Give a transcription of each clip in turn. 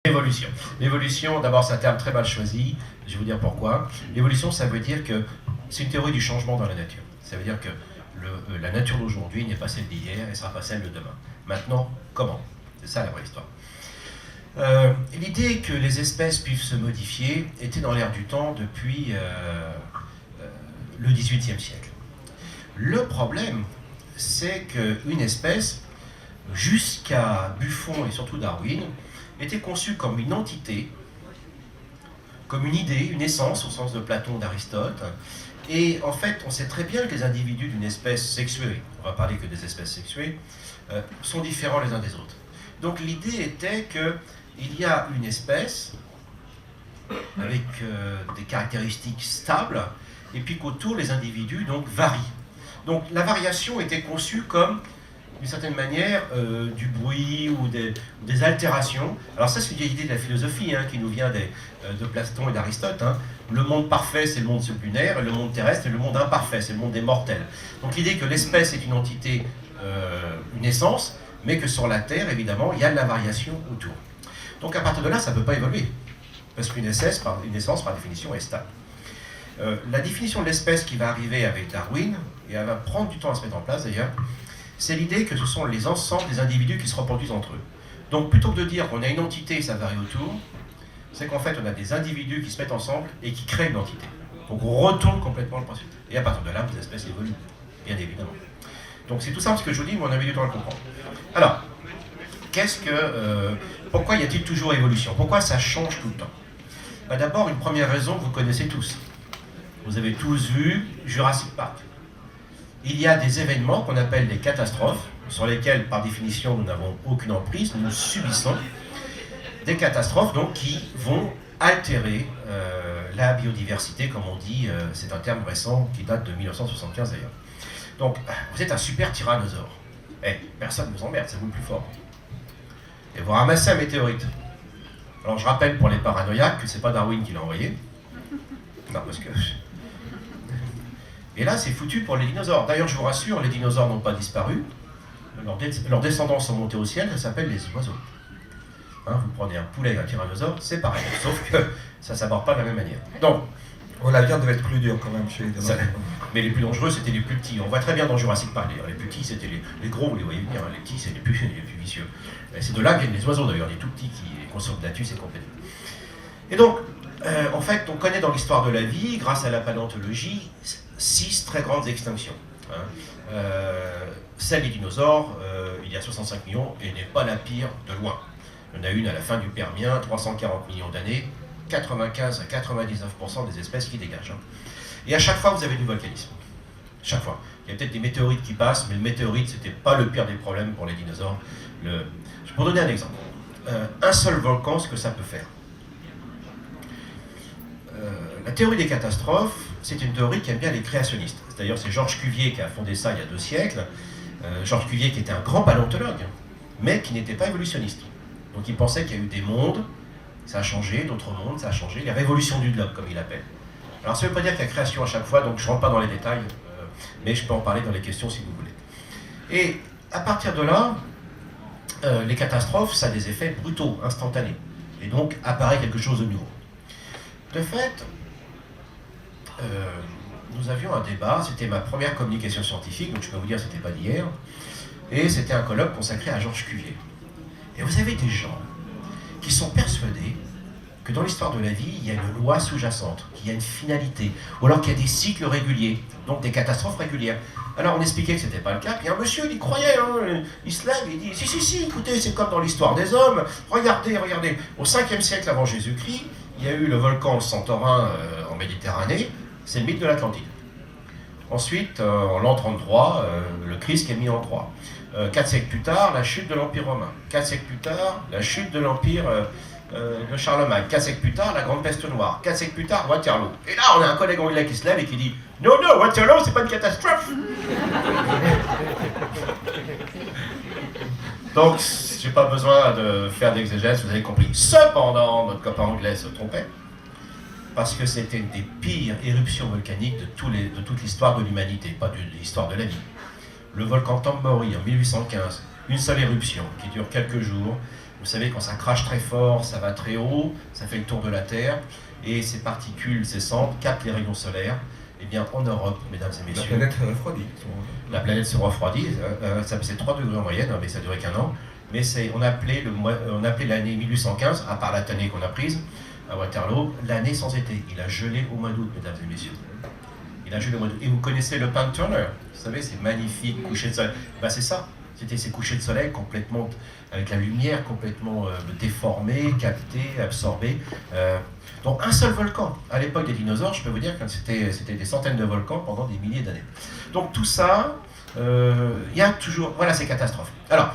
L'évolution. L'évolution, d'abord, c'est un terme très mal choisi. Je vais vous dire pourquoi. L'évolution, ça veut dire que c'est une théorie du changement dans la nature. Ça veut dire que la nature d'aujourd'hui n'est pas celle d'hier, elle ne sera pas celle de demain. Maintenant, comment? C'est ça la vraie histoire. L'idée que les espèces puissent se modifier était dans l'air du temps depuis le XVIIIe siècle. Le problème, c'est qu'une espèce, jusqu'à Buffon et surtout Darwin, était conçue comme une entité, comme une idée, une essence au sens de Platon, d'Aristote. Et en fait, on sait très bien que les individus d'une espèce sexuée, on va parler que des espèces sexuées, sont différents les uns des autres. Donc l'idée était qu'il y a une espèce avec des caractéristiques stables, et puis qu'autour les individus donc varient. Donc la variation était conçue comme, d'une certaine manière, du bruit ou des altérations. Alors ça, c'est une vieille idée de la philosophie qui nous vient de Platon et d'Aristote. Le monde parfait, c'est le monde sublunaire, et le monde terrestre, c'est le monde imparfait, c'est le monde des mortels. Donc l'idée que l'espèce est une entité, une essence, mais que sur la Terre, évidemment, il y a de la variation autour. Donc à partir de là, ça ne peut pas évoluer, parce qu'une essence, par définition, est stable. La définition de l'espèce qui va arriver avec Darwin, et elle va prendre du temps à se mettre en place d'ailleurs, c'est l'idée que ce sont les ensembles des individus qui se reproduisent entre eux. Donc plutôt que de dire qu'on a une entité et ça varie autour, c'est qu'en fait on a des individus qui se mettent ensemble et qui créent une entité. Donc on retourne complètement le principe. Et à partir de là, les espèces évoluent, bien évidemment. Donc c'est tout simple ce que je vous dis, mais on a mis du temps à le comprendre. Alors, pourquoi y a-t-il toujours évolution? Pourquoi ça change tout le temps? D'abord, une première raison que vous connaissez tous. Vous avez tous vu Jurassic Park. Il y a des événements qu'on appelle des catastrophes, sur lesquels, par définition, nous n'avons aucune emprise, nous subissons des catastrophes donc, qui vont altérer la biodiversité, comme on dit, c'est un terme récent qui date de 1975 d'ailleurs. Donc, vous êtes un super tyrannosaure. Personne ne vous emmerde, c'est vous le plus fort. Et vous ramassez un météorite. Alors, je rappelle pour les paranoïaques que c'est pas Darwin qui l'a envoyé. Non, parce que... Et là, c'est foutu pour les dinosaures. D'ailleurs, je vous rassure, les dinosaures n'ont pas disparu. Leurs descendants sont montés au ciel, ça s'appelle les oiseaux. Vous prenez un poulet et un tyrannosaure, c'est pareil, sauf que ça ne s'aborde pas de la même manière. Donc, la viande devait être plus dure quand même chez les dinosaures. Mais les plus dangereux, c'était les plus petits. On voit très bien dans Jurassic Park, les plus petits, c'était les gros, vous les voyez venir, les petits, c'est les plus vicieux. C'est de là que viennent les oiseaux d'ailleurs, les tout petits qui consomment de la tuce et compagnie. Et donc, en fait, on connaît dans l'histoire de la vie, grâce à la paléontologie, 6 très grandes extinctions. Celle des dinosaures, il y a 65 millions, et n'est pas la pire de loin. Il y en a une à la fin du Permien, 340 millions d'années, 95 à 99% des espèces qui dégagent. Et à chaque fois, vous avez du volcanisme. Chaque fois. Il y a peut-être des météorites qui passent, mais le météorite, c'était pas le pire des problèmes pour les dinosaures. Je vais vous donner un exemple. Un seul volcan, ce que ça peut faire. La théorie des catastrophes, c'est une théorie qui aime bien les créationnistes. D'ailleurs, c'est Georges Cuvier qui a fondé ça il y a 2 siècles. Georges Cuvier qui était un grand paléontologue, mais qui n'était pas évolutionniste. Donc il pensait qu'il y a eu des mondes, ça a changé, d'autres mondes, ça a changé, les révolutions du globe, comme il appelle. Alors ça ne veut pas dire qu'il y a création à chaque fois, donc je ne rentre pas dans les détails, mais je peux en parler dans les questions si vous voulez. Et à partir de là, les catastrophes, ça a des effets brutaux, instantanés. Et donc apparaît quelque chose de nouveau. De fait, nous avions un débat, c'était ma première communication scientifique, donc je peux vous dire que ce n'était pas d'hier, et c'était un colloque consacré à Georges Cuvier. Et vous avez des gens qui sont persuadés que dans l'histoire de la vie, il y a une loi sous-jacente, qu'il y a une finalité, ou alors qu'il y a des cycles réguliers, donc des catastrophes régulières. Alors on expliquait que ce n'était pas le cas, puis un monsieur, il croyait, il se lève, il dit « Si, écoutez, c'est comme dans l'histoire des hommes, regardez, au 5e siècle avant Jésus-Christ, il y a eu le volcan Santorin en Méditerranée, c'est le mythe de l'Atlantide. Ensuite, en l'an 33, le Christ est mis en croix. 4 siècles plus tard, la chute de l'Empire romain. 4 siècles plus tard, la chute de l'Empire de Charlemagne. 4 siècles plus tard, la Grande Peste Noire. 4 siècles plus tard, Waterloo. Et là, on a un collègue anglais qui se lève et qui dit « Non, Waterloo, c'est pas une catastrophe !» Donc, j'ai pas besoin de faire d'exégèse, vous avez compris. Cependant, notre copain anglais se trompait, parce que c'était une des pires éruptions volcaniques de toute l'histoire de l'humanité, pas de l'histoire de la vie. Le volcan Tambori en 1815 une seule éruption qui dure quelques jours. Vous savez, quand ça crache très fort, ça va très haut, ça fait le tour de la Terre, et ces particules, ces cendres, captent les rayons solaires. Eh bien, en Europe, mesdames et messieurs... La planète se refroidit. La planète se refroidit, ça c'est 3 degrés en moyenne, mais ça a duré qu'un an. Mais on appelait l'année 1815, à part la année qu'on a prise, à Waterloo, l'année sans été. Il a gelé au mois d'août, mesdames et messieurs. Il a gelé au mois d'août. Et vous connaissez le Pan Turner, vous savez, ces magnifiques couchers de soleil. Ben, c'est ça, c'était ces couchers de soleil complètement, avec la lumière complètement déformée, captée, absorbée. Donc un seul volcan. À l'époque des dinosaures, je peux vous dire que c'était des centaines de volcans pendant des milliers d'années. Donc tout ça, il y a toujours... Voilà ces catastrophes. Alors,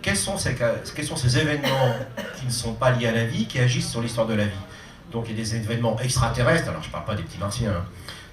quels sont ces événements qui ne sont pas liés à la vie, qui agissent sur l'histoire de la vie? Donc il y a des événements extraterrestres, alors je ne parle pas des petits martiens, hein.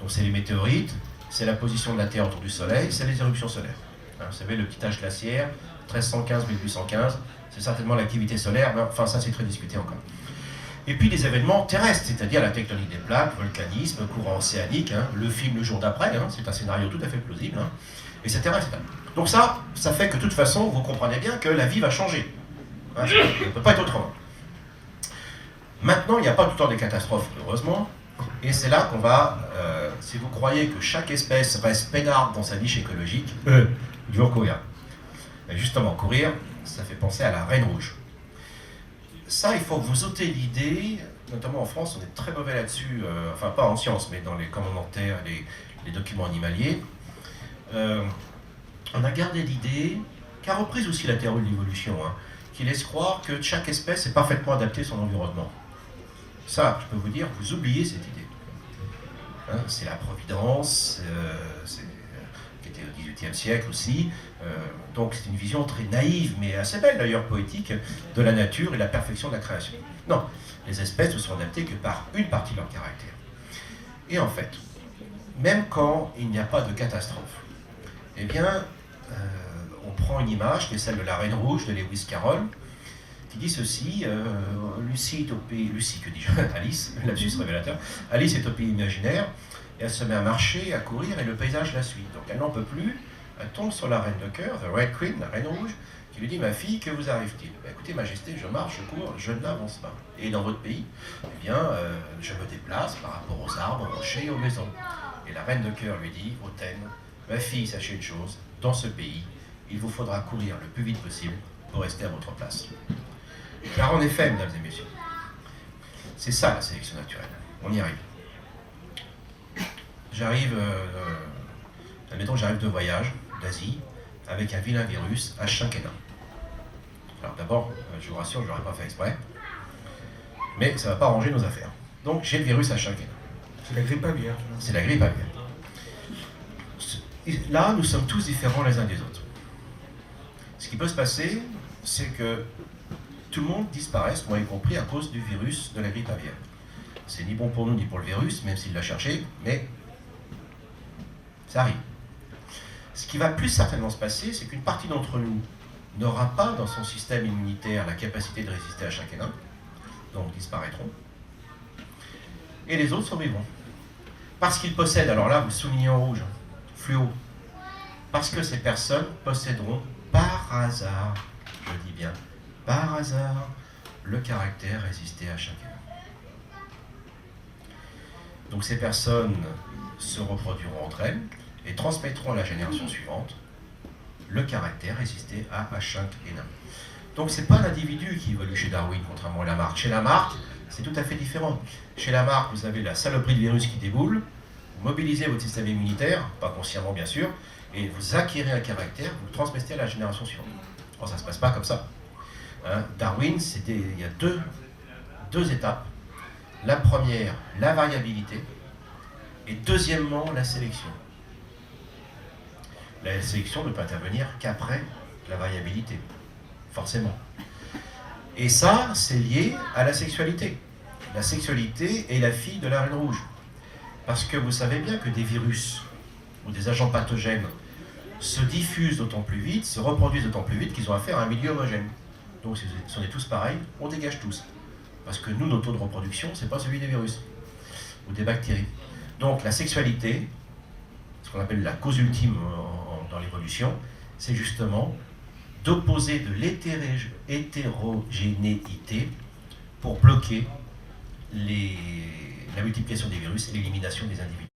Donc c'est les météorites, c'est la position de la Terre autour du Soleil, c'est les éruptions solaires. Hein, vous savez, le petit âge glaciaire, 1315-1815, c'est certainement l'activité solaire, mais enfin ça c'est très discuté encore. Et puis les événements terrestres, c'est-à-dire la tectonique des plaques, volcanisme, courant océanique, hein, le film Le jour d'après, hein, c'est un scénario tout à fait plausible, hein, et c'est terrestre. Donc ça fait que de toute façon, vous comprenez bien que la vie va changer. Hein, ça ne peut pas être autrement. Maintenant, il n'y a pas tout le temps des catastrophes, heureusement, et c'est là qu'on va, si vous croyez que chaque espèce reste peinarde dans sa niche écologique, il faut courir. Et justement, courir, ça fait penser à la reine rouge. Ça, il faut que vous ôtez l'idée, notamment en France, on est très mauvais là-dessus, enfin pas en sciences, mais dans les commentaires, les documents animaliers. On a gardé l'idée, qu'a reprise aussi la théorie de l'évolution, hein, qui laisse croire que chaque espèce est parfaitement adaptée à son environnement. Ça, je peux vous dire, vous oubliez cette idée. Hein, c'est la providence, qui était au XVIIIe siècle aussi. Donc c'est une vision très naïve, mais assez belle d'ailleurs, poétique, de la nature et la perfection de la création. Non, les espèces ne sont adaptées que par une partie de leur caractère. Et en fait, même quand il n'y a pas de catastrophe, eh bien, on prend une image qui est celle de la Reine Rouge de Lewis Carroll, qui dit ceci, Lucie est au pays, Lucie, que dis-je, Alice, lapsus révélateur, Alice est au pays imaginaire, et elle se met à marcher, à courir, et le paysage la suit. Donc elle n'en peut plus, elle tombe sur la Reine de cœur, the Red Queen, la Reine Rouge, qui lui dit, ma fille, que vous arrive-t-il? Écoutez, Majesté, je marche, je cours, je n'avance pas. Et dans votre pays, eh bien, je me déplace par rapport aux arbres, aux rochers, aux maisons. Et la Reine de cœur lui dit, hautaine, ma fille, sachez une chose, dans ce pays, il vous faudra courir le plus vite possible pour rester à votre place. Car en effet, mesdames et messieurs, c'est ça la sélection naturelle. On y arrive. Admettons que j'arrive de voyage d'Asie avec un vilain virus H5N1. Alors d'abord, je vous rassure, je ne l'aurais pas fait exprès, mais ça ne va pas arranger nos affaires. Donc j'ai le virus H5N1. C'est la grippe aviaire. C'est la grippe aviaire. Là, nous sommes tous différents les uns des autres. Ce qui peut se passer, c'est que tout le monde disparaisse, moi y compris, à cause du virus de la grippe aviaire. C'est ni bon pour nous ni pour le virus, même s'il l'a cherché, mais ça arrive. Ce qui va plus certainement se passer, c'est qu'une partie d'entre nous n'aura pas dans son système immunitaire la capacité de résister à H5N1, donc disparaîtront, et les autres survivront. Parce qu'ils possèdent, alors là vous soulignez en rouge, fluo, parce que ces personnes posséderont par hasard, je dis bien par hasard, le caractère résister à H5N1. Donc ces personnes se reproduiront entre elles et transmettront à la génération suivante le caractère résister à H5N1. Donc c'est pas l'individu qui évolue chez Darwin, contrairement à Lamarck. Chez Lamarck, c'est tout à fait différent. Chez Lamarck, vous avez la saloperie de virus qui déboule, vous mobilisez votre système immunitaire, pas consciemment bien sûr, et vous acquérez un caractère, vous le transmettez à la génération suivante. Or ça se passe pas comme ça. Hein, Darwin, il y a deux étapes. La première, la variabilité, et deuxièmement, la sélection. La sélection ne peut intervenir qu'après la variabilité, forcément. Et ça, c'est lié à la sexualité. La sexualité est la fille de la Reine Rouge. Parce que vous savez bien que des virus ou des agents pathogènes se diffusent d'autant plus vite, se reproduisent d'autant plus vite qu'ils ont affaire à un milieu homogène. Donc si on est tous pareils, on dégage tous. Parce que nous, notre taux de reproduction, c'est pas celui des virus ou des bactéries. Donc la sexualité, ce qu'on appelle la cause ultime dans l'évolution, c'est justement d'opposer de l'hétérogénéité pour bloquer la multiplication des virus et l'élimination des individus.